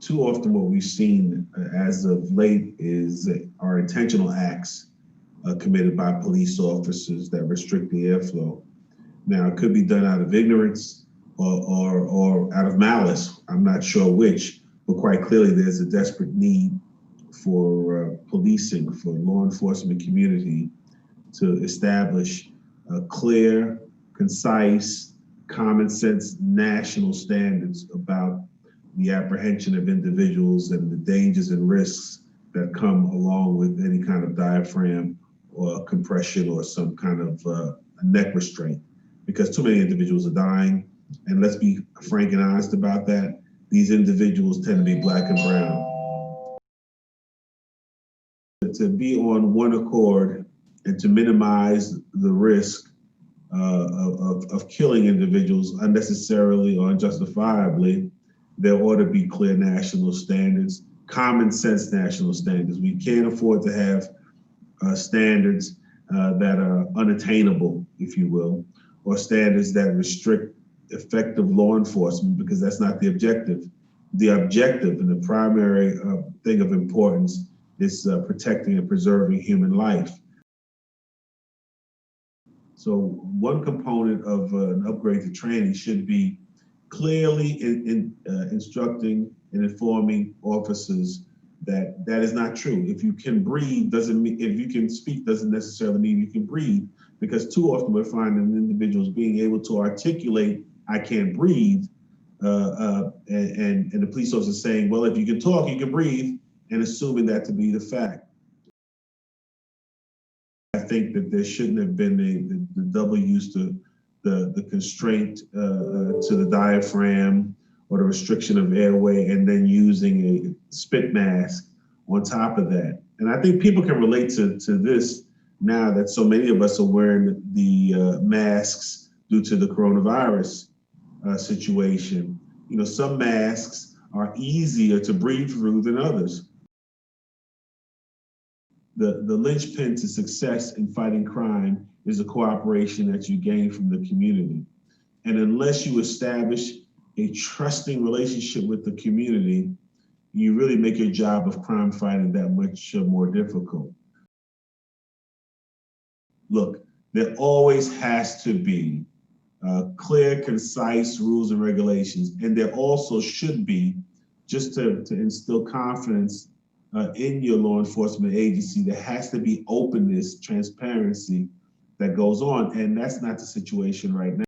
too often what we've seen as of late is our intentional acts committed by police officers that restrict the airflow. Now, it could be done out of ignorance or out of malice. I'm not sure which, but quite clearly there's a desperate need for policing, for law enforcement community to establish clear, concise, common sense national standards about the apprehension of individuals and the dangers and risks that come along with any kind of diaphragm or compression or some kind of neck restraint. Because too many individuals are dying, and let's be frank and honest about that, these individuals tend to be Black and brown. To be on one accord and to minimize the risk of killing individuals unnecessarily or unjustifiably, there ought to be clear national standards, common sense national standards. We can't afford to have standards that are unattainable, if you will, or standards that restrict effective law enforcement, because that's not the objective. The objective and the primary thing of importance is protecting and preserving human life. So one component of an upgrade to training should be clearly instructing and informing officers that that is not true. If you can breathe doesn't mean, if you can speak doesn't necessarily mean you can breathe, because too often we're finding individuals being able to articulate, I can't breathe, and the police officer saying, well, if you can talk, you can breathe, and assuming that to be the fact. I think that there shouldn't have been the double use to the constraint to the diaphragm or the restriction of airway, and then using a spit mask on top of that. And I think people can relate to this now that so many of us are wearing the masks due to the coronavirus situation. You know, some masks are easier to breathe through than others. The linchpin to success in fighting crime is the cooperation that you gain from the community. And unless you establish a trusting relationship with the community, you really make your job of crime fighting that much more difficult. Look, there always has to be clear, concise rules and regulations, and there also should be, just to instill confidence in your law enforcement agency, there has to be openness, transparency that goes on, and that's not the situation right now.